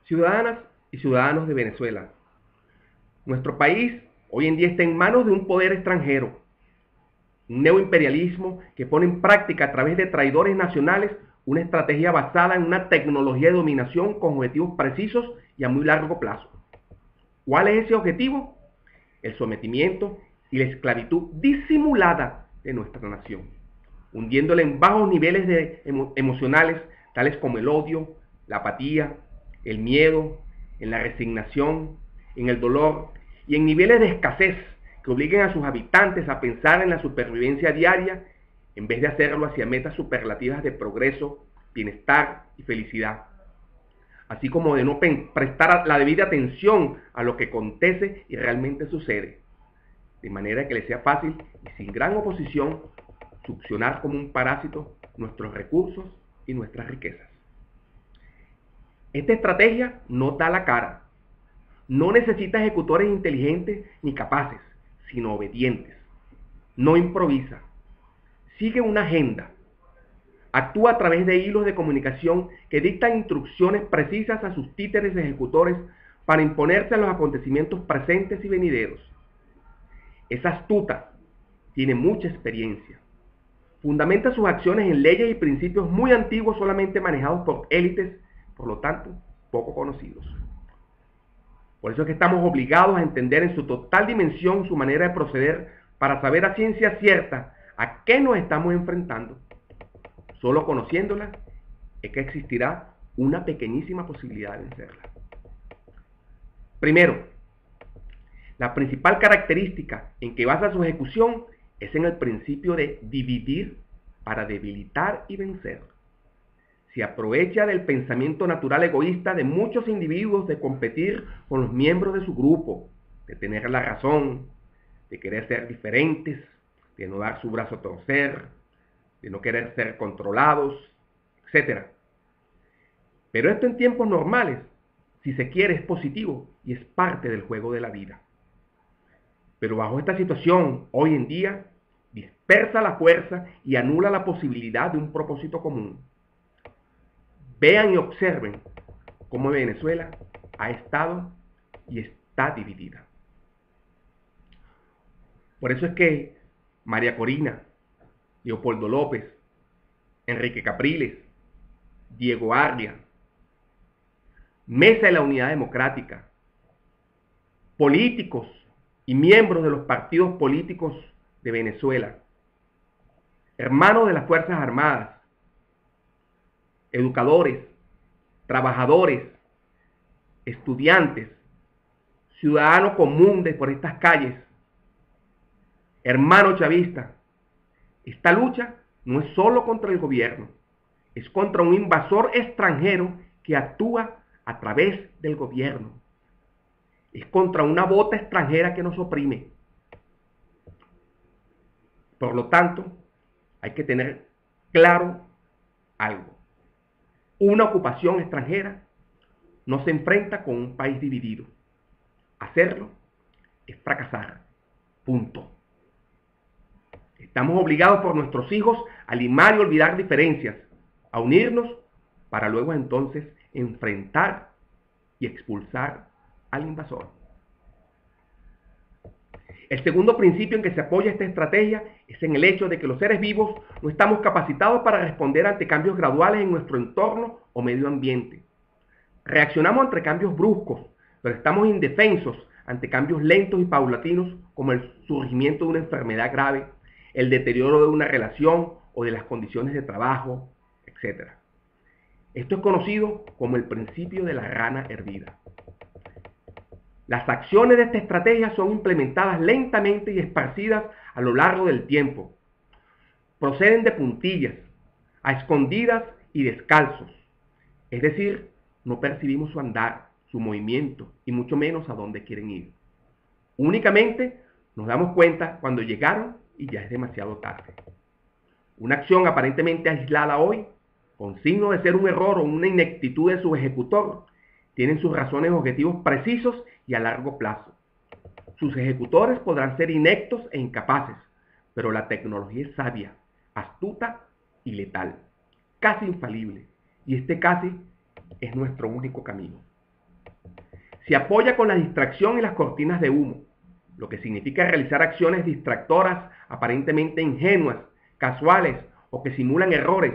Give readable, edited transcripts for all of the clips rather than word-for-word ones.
Ciudadanas y ciudadanos de Venezuela, nuestro país hoy en día está en manos de un poder extranjero, un neoimperialismo que pone en práctica a través de traidores nacionales una estrategia basada en una tecnología de dominación con objetivos precisos y a muy largo plazo. ¿Cuál es ese objetivo? El sometimiento y la esclavitud disimulada de nuestra nación, hundiéndola en bajos niveles emocionales, tales como el odio, la apatía, el miedo, en la resignación, en el dolor y en niveles de escasez que obliguen a sus habitantes a pensar en la supervivencia diaria en vez de hacerlo hacia metas superlativas de progreso, bienestar y felicidad, así como de no prestar la debida atención a lo que acontece y realmente sucede, de manera que les sea fácil y sin gran oposición succionar como un parásito nuestros recursos y nuestras riquezas. Esta estrategia no da la cara, no necesita ejecutores inteligentes ni capaces, sino obedientes. No improvisa, sigue una agenda, actúa a través de hilos de comunicación que dictan instrucciones precisas a sus títeres ejecutores para imponerse a los acontecimientos presentes y venideros. Es astuta, tiene mucha experiencia, fundamenta sus acciones en leyes y principios muy antiguos solamente manejados por élites, por lo tanto, poco conocidos. Por eso es que estamos obligados a entender en su total dimensión su manera de proceder para saber a ciencia cierta a qué nos estamos enfrentando. Solo conociéndola es que existirá una pequeñísima posibilidad de vencerla. Primero, la principal característica en que basa su ejecución es en el principio de dividir para debilitar y vencer. Se aprovecha del pensamiento natural egoísta de muchos individuos de competir con los miembros de su grupo, de tener la razón, de querer ser diferentes, de no dar su brazo a torcer, de no querer ser controlados, etc. Pero esto en tiempos normales, si se quiere, es positivo y es parte del juego de la vida. Pero bajo esta situación, hoy en día, dispersa la fuerza y anula la posibilidad de un propósito común. Vean y observen cómo Venezuela ha estado y está dividida. Por eso es que María Corina, Leopoldo López, Enrique Capriles, Diego Arria, Mesa de la Unidad Democrática, políticos y miembros de los partidos políticos de Venezuela, hermanos de las Fuerzas Armadas, educadores, trabajadores, estudiantes, ciudadano común de por estas calles, hermano chavista, esta lucha no es solo contra el gobierno, es contra un invasor extranjero que actúa a través del gobierno. Es contra una bota extranjera que nos oprime. Por lo tanto, hay que tener claro algo. Una ocupación extranjera no se enfrenta con un país dividido. Hacerlo es fracasar. Punto. Estamos obligados por nuestros hijos a limar y olvidar diferencias, a unirnos para luego entonces enfrentar y expulsar al invasor. El segundo principio en que se apoya esta estrategia es en el hecho de que los seres vivos no estamos capacitados para responder ante cambios graduales en nuestro entorno o medio ambiente. Reaccionamos ante cambios bruscos, pero estamos indefensos ante cambios lentos y paulatinos como el surgimiento de una enfermedad grave, el deterioro de una relación o de las condiciones de trabajo, etc. Esto es conocido como el principio de la rana hervida. Las acciones de esta estrategia son implementadas lentamente y esparcidas a lo largo del tiempo. Proceden de puntillas, a escondidas y descalzos. Es decir, no percibimos su andar, su movimiento y mucho menos a dónde quieren ir. Únicamente nos damos cuenta cuando llegaron y ya es demasiado tarde. Una acción aparentemente aislada hoy, con signo de ser un error o una ineptitud de su ejecutor, tienen sus razones y objetivos precisos y a largo plazo. Sus ejecutores podrán ser ineptos e incapaces, pero la tecnología es sabia, astuta y letal, casi infalible, y este casi es nuestro único camino. Se apoya con la distracción y las cortinas de humo, lo que significa realizar acciones distractoras aparentemente ingenuas, casuales o que simulan errores,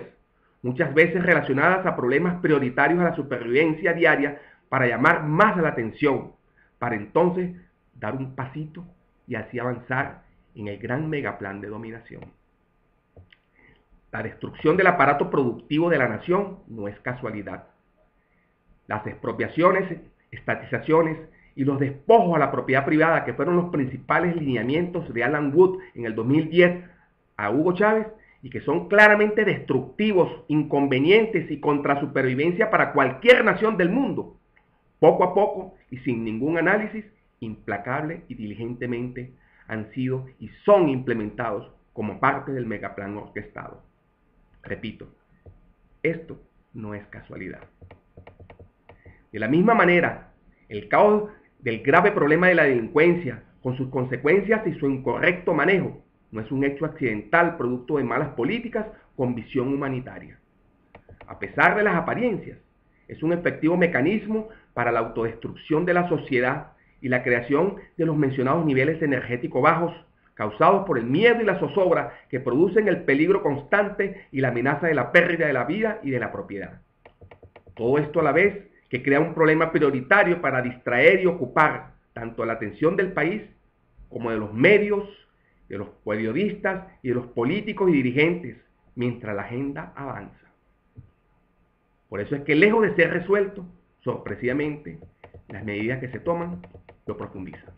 muchas veces relacionadas a problemas prioritarios a la supervivencia diaria para llamar más la atención, para entonces dar un pasito y así avanzar en el gran megaplan de dominación. La destrucción del aparato productivo de la nación no es casualidad. Las expropiaciones, estatizaciones y los despojos a la propiedad privada, que fueron los principales lineamientos de Alan Wood en el 2010 a Hugo Chávez, y que son claramente destructivos, inconvenientes y contra supervivencia para cualquier nación del mundo, poco a poco y sin ningún análisis, implacable y diligentemente han sido y son implementados como parte del megaplan orquestado. Repito, esto no es casualidad. De la misma manera, el caos del grave problema de la delincuencia, con sus consecuencias y su incorrecto manejo, no es un hecho accidental producto de malas políticas con visión humanitaria. A pesar de las apariencias, es un efectivo mecanismo para la autodestrucción de la sociedad y la creación de los mencionados niveles energéticos bajos, causados por el miedo y la zozobra que producen el peligro constante y la amenaza de la pérdida de la vida y de la propiedad. Todo esto a la vez que crea un problema prioritario para distraer y ocupar tanto la atención del país como de los medios, de los periodistas y de los políticos y dirigentes, mientras la agenda avanza. Por eso es que lejos de ser resuelto, sorpresivamente, las medidas que se toman lo profundizan.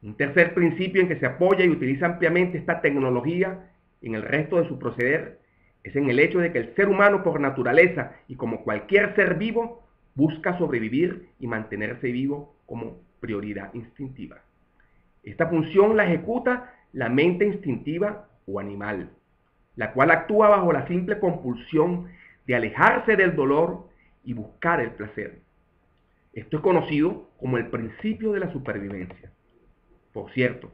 Un tercer principio en que se apoya y utiliza ampliamente esta tecnología en el resto de su proceder es en el hecho de que el ser humano por naturaleza y como cualquier ser vivo busca sobrevivir y mantenerse vivo como prioridad instintiva. Esta función la ejecuta la mente instintiva o animal, la cual actúa bajo la simple compulsión de alejarse del dolor y buscar el placer. Esto es conocido como el principio de la supervivencia. Por cierto,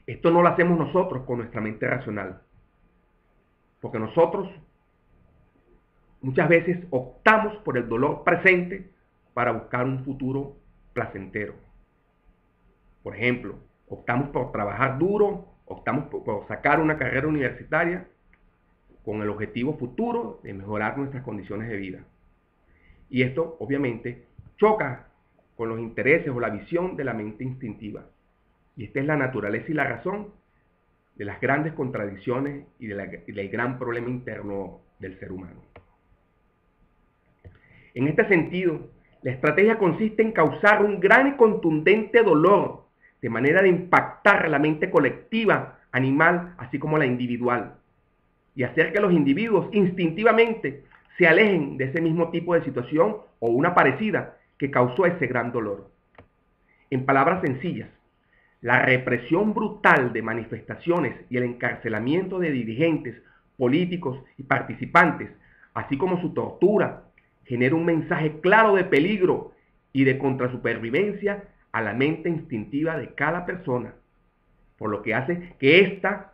esto no lo hacemos nosotros con nuestra mente racional, porque nosotros muchas veces optamos por el dolor presente para buscar un futuro placentero. Por ejemplo, optamos por trabajar duro, optamos por sacar una carrera universitaria con el objetivo futuro de mejorar nuestras condiciones de vida. Y esto, obviamente, choca con los intereses o la visión de la mente instintiva. Y esta es la naturaleza y la razón de las grandes contradicciones y del gran problema interno del ser humano. En este sentido, la estrategia consiste en causar un gran y contundente dolor, de manera de impactar la mente colectiva, animal, así como la individual, y hacer que los individuos instintivamente se alejen de ese mismo tipo de situación o una parecida que causó ese gran dolor. En palabras sencillas, la represión brutal de manifestaciones y el encarcelamiento de dirigentes, políticos y participantes, así como su tortura, genera un mensaje claro de peligro y de contrasupervivencia a la mente instintiva de cada persona, por lo que hace que ésta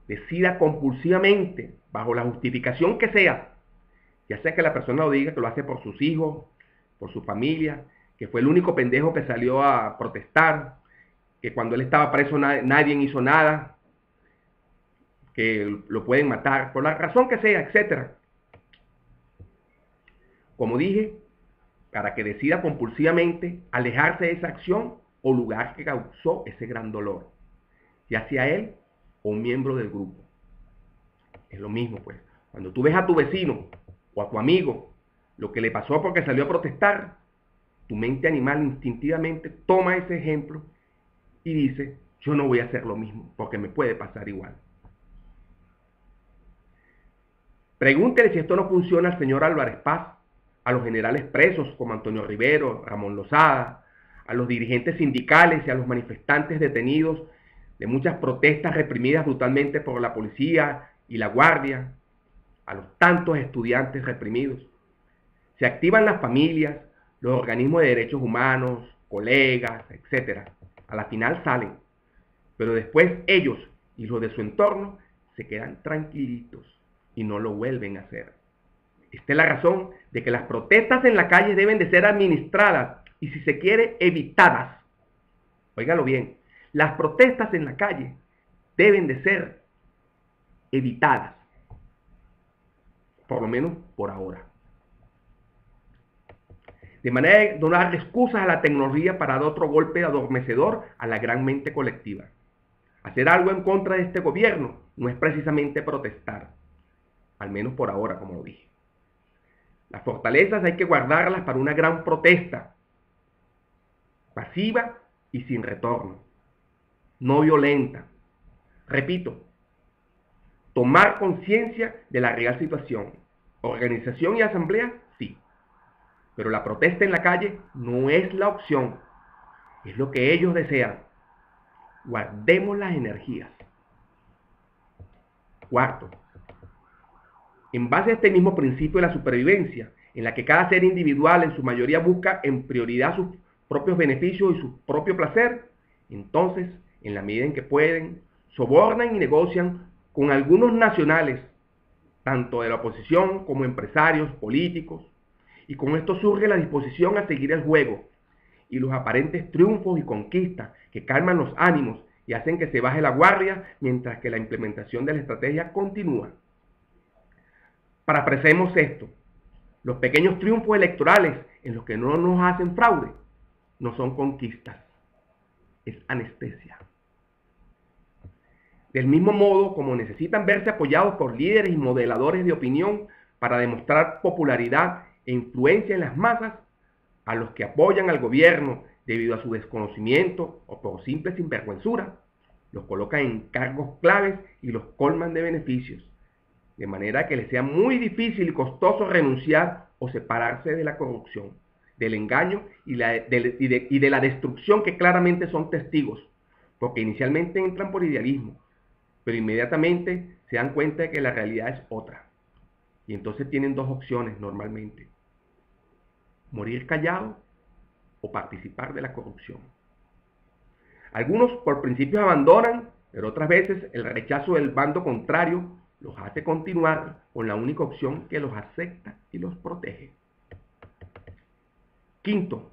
decida compulsivamente, bajo la justificación que sea, ya sea que la persona lo diga que lo hace por sus hijos, por su familia, que fue el único pendejo que salió a protestar, que cuando él estaba preso nadie hizo nada, que lo pueden matar, por la razón que sea, etc. Como dije, para que decida compulsivamente alejarse de esa acción o lugar que causó ese gran dolor, ya sea él o un miembro del grupo. Es lo mismo, pues. Cuando tú ves a tu vecino o a tu amigo lo que le pasó porque salió a protestar, tu mente animal instintivamente toma ese ejemplo y dice, yo no voy a hacer lo mismo porque me puede pasar igual. Pregúntele si esto no funciona al señor Álvarez Paz, a los generales presos como Antonio Rivero, Ramón Lozada, a los dirigentes sindicales y a los manifestantes detenidos de muchas protestas reprimidas brutalmente por la policía y la guardia, a los tantos estudiantes reprimidos. Se activan las familias, los organismos de derechos humanos, colegas, etc. A la final salen, pero después ellos y los de su entorno se quedan tranquilitos y no lo vuelven a hacer. Esta es la razón de que las protestas en la calle deben de ser administradas y, si se quiere, evitadas. Óigalo bien, las protestas en la calle deben de ser evitadas, por lo menos por ahora. De manera de no dar excusas a la tecnología para dar otro golpe adormecedor a la gran mente colectiva. Hacer algo en contra de este gobierno no es precisamente protestar, al menos por ahora, como lo dije. Las fortalezas hay que guardarlas para una gran protesta, pasiva y sin retorno, no violenta. Repito, tomar conciencia de la real situación. Organización y asamblea, sí. Pero la protesta en la calle no es la opción, es lo que ellos desean. Guardemos las energías. Cuarto, en base a este mismo principio de la supervivencia, en la que cada ser individual en su mayoría busca en prioridad sus propios beneficios y su propio placer, entonces, en la medida en que pueden, sobornan y negocian con algunos nacionales, tanto de la oposición como empresarios, políticos, y con esto surge la disposición a seguir el juego y los aparentes triunfos y conquistas que calman los ánimos y hacen que se baje la guardia mientras que la implementación de la estrategia continúa. Parafrasemos esto: los pequeños triunfos electorales en los que no nos hacen fraude no son conquistas, es anestesia. Del mismo modo como necesitan verse apoyados por líderes y modeladores de opinión para demostrar popularidad e influencia en las masas, a los que apoyan al gobierno debido a su desconocimiento o por simple sinvergüenzura, los colocan en cargos claves y los colman de beneficios, de manera que les sea muy difícil y costoso renunciar o separarse de la corrupción, del engaño y de la destrucción que claramente son testigos, porque inicialmente entran por idealismo, pero inmediatamente se dan cuenta de que la realidad es otra. Y entonces tienen dos opciones normalmente: morir callado o participar de la corrupción. Algunos por principios abandonan, pero otras veces el rechazo del bando contrario los hace continuar con la única opción que los acepta y los protege. Quinto,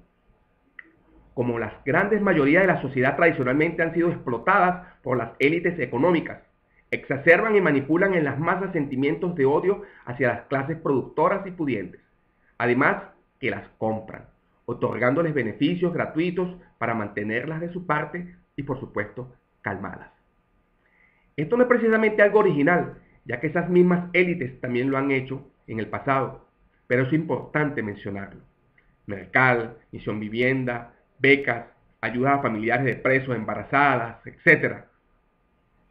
como las grandes mayorías de la sociedad tradicionalmente han sido explotadas por las élites económicas, exacerban y manipulan en las masas sentimientos de odio hacia las clases productoras y pudientes, además que las compran, otorgándoles beneficios gratuitos para mantenerlas de su parte y, por supuesto, calmadas. Esto no es precisamente algo original, ya que esas mismas élites también lo han hecho en el pasado, pero es importante mencionarlo. Mercal, Misión Vivienda, becas, ayudas a familiares de presos, embarazadas, etc.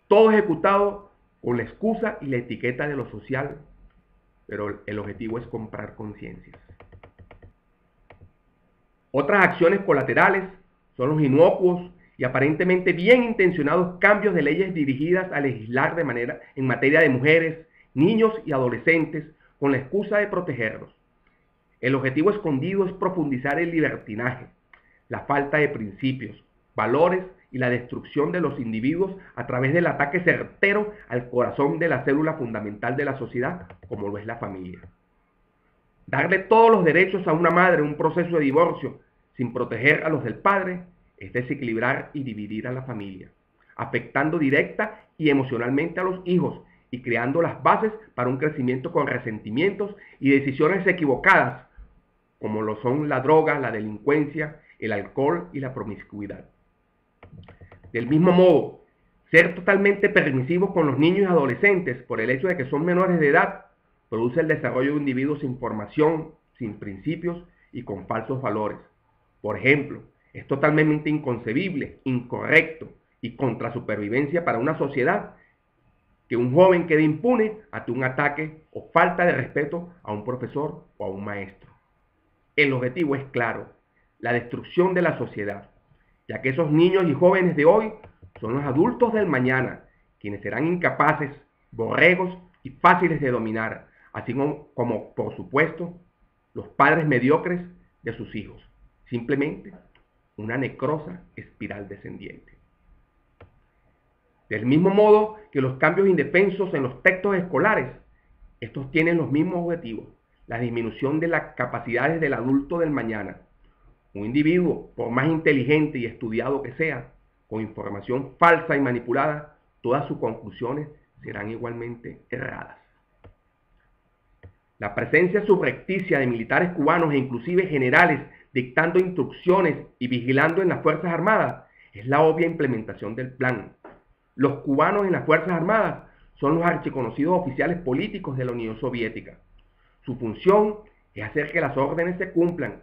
Todo ejecutado con la excusa y la etiqueta de lo social, pero el objetivo es comprar conciencias. Otras acciones colaterales son los inocuos y aparentemente bien intencionados cambios de leyes dirigidas a legislar en materia de mujeres, niños y adolescentes con la excusa de protegerlos. El objetivo escondido es profundizar el libertinaje, la falta de principios, valores y la destrucción de los individuos a través del ataque certero al corazón de la célula fundamental de la sociedad, como lo es la familia. Darle todos los derechos a una madre en un proceso de divorcio sin proteger a los del padre es desequilibrar y dividir a la familia, afectando directa y emocionalmente a los hijos y creando las bases para un crecimiento con resentimientos y decisiones equivocadas, como lo son la droga, la delincuencia, el alcohol y la promiscuidad. Del mismo modo, ser totalmente permisivos con los niños y adolescentes por el hecho de que son menores de edad produce el desarrollo de individuos sin formación, sin principios y con falsos valores. Por ejemplo, es totalmente inconcebible, incorrecto y contra supervivencia para una sociedad que un joven quede impune ante un ataque o falta de respeto a un profesor o a un maestro. El objetivo es claro: la destrucción de la sociedad, ya que esos niños y jóvenes de hoy son los adultos del mañana, quienes serán incapaces, borregos y fáciles de dominar, así como, por supuesto, los padres mediocres de sus hijos. Simplemente una necrosa espiral descendiente. Del mismo modo que los cambios indefensos en los textos escolares, estos tienen los mismos objetivos: la disminución de las capacidades del adulto del mañana. Un individuo, por más inteligente y estudiado que sea, con información falsa y manipulada, todas sus conclusiones serán igualmente erradas. La presencia subrepticia de militares cubanos e inclusive generales dictando instrucciones y vigilando en las Fuerzas Armadas es la obvia implementación del plan. Los cubanos en las Fuerzas Armadas son los archiconocidos oficiales políticos de la Unión Soviética. Su función es hacer que las órdenes se cumplan,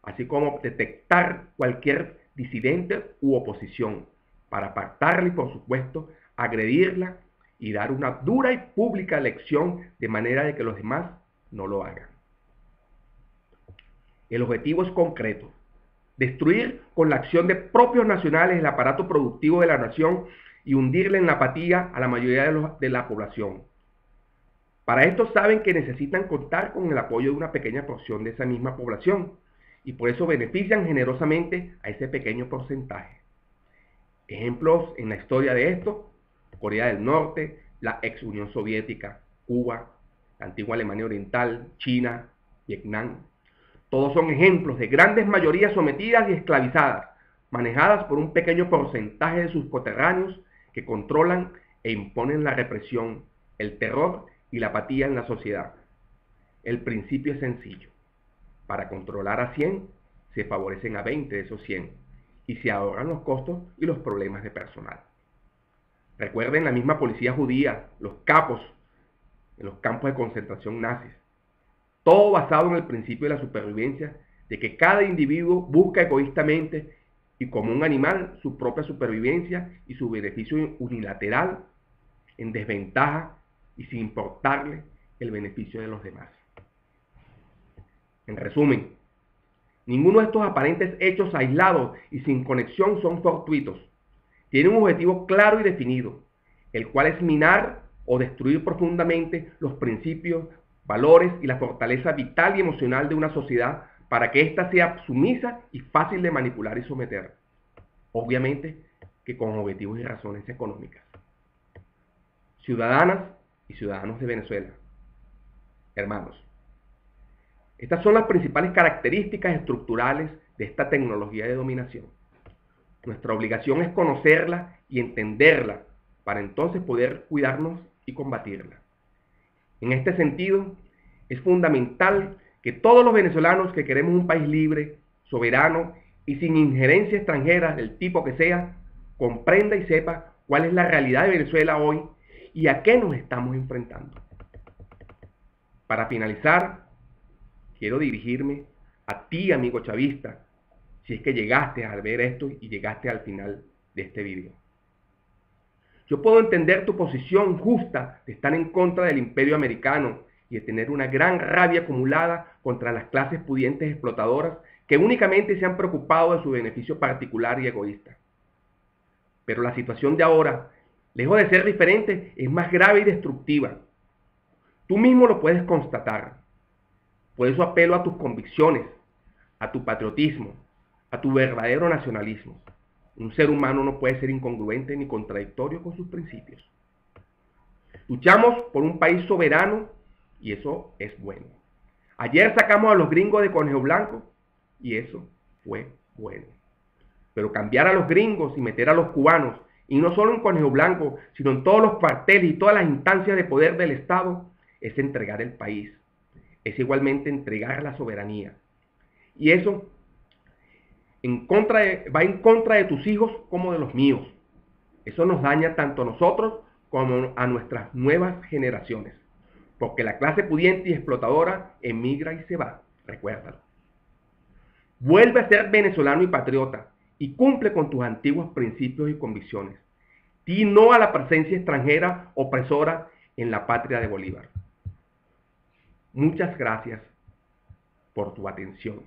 así como detectar cualquier disidente u oposición, para apartarla y, por supuesto, agredirla y dar una dura y pública lección de manera de que los demás no lo hagan. El objetivo es concreto: destruir con la acción de propios nacionales el aparato productivo de la nación y hundirle en la apatía a la mayoría de la población. Para esto saben que necesitan contar con el apoyo de una pequeña porción de esa misma población y por eso benefician generosamente a ese pequeño porcentaje. Ejemplos en la historia de esto: Corea del Norte, la ex Unión Soviética, Cuba, la antigua Alemania Oriental, China, Vietnam. Todos son ejemplos de grandes mayorías sometidas y esclavizadas, manejadas por un pequeño porcentaje de sus coterráneos que controlan e imponen la represión, el terror y la apatía en la sociedad. El principio es sencillo: para controlar a 100, se favorecen a 20 de esos 100 y se ahorran los costos y los problemas de personal. Recuerden la misma policía judía, los capos en los campos de concentración nazis. Todo basado en el principio de la supervivencia, de que cada individuo busca egoístamente y como un animal su propia supervivencia y su beneficio unilateral, en desventaja y sin importarle el beneficio de los demás. En resumen, ninguno de estos aparentes hechos aislados y sin conexión son fortuitos. Tienen un objetivo claro y definido, el cual es minar o destruir profundamente los principios, valores y la fortaleza vital y emocional de una sociedad para que ésta sea sumisa y fácil de manipular y someter. Obviamente que con objetivos y razones económicas. Ciudadanas y ciudadanos de Venezuela, hermanos, estas son las principales características estructurales de esta tecnología de dominación. Nuestra obligación es conocerla y entenderla para entonces poder cuidarnos y combatirla. En este sentido, es fundamental que todos los venezolanos que queremos un país libre, soberano y sin injerencia extranjera del tipo que sea, comprenda y sepa cuál es la realidad de Venezuela hoy y a qué nos estamos enfrentando. Para finalizar, quiero dirigirme a ti, amigo chavista, si es que llegaste a ver esto y llegaste al final de este video. Yo puedo entender tu posición justa de estar en contra del imperio americano y de tener una gran rabia acumulada contra las clases pudientes explotadoras que únicamente se han preocupado de su beneficio particular y egoísta. Pero la situación de ahora, lejos de ser diferente, es más grave y destructiva. Tú mismo lo puedes constatar. Por eso apelo a tus convicciones, a tu patriotismo, a tu verdadero nacionalismo. Un ser humano no puede ser incongruente ni contradictorio con sus principios. Luchamos por un país soberano y eso es bueno. Ayer sacamos a los gringos de conejo blanco y eso fue bueno. Pero cambiar a los gringos y meter a los cubanos, y no solo en conejo blanco, sino en todos los cuarteles y todas las instancias de poder del Estado, es entregar el país. Es igualmente entregar la soberanía. Y eso va en contra de tus hijos como de los míos. Eso nos daña tanto a nosotros como a nuestras nuevas generaciones. Porque la clase pudiente y explotadora emigra y se va. Recuérdalo. Vuelve a ser venezolano y patriota y cumple con tus antiguos principios y convicciones. Di no a la presencia extranjera opresora en la patria de Bolívar. Muchas gracias por tu atención.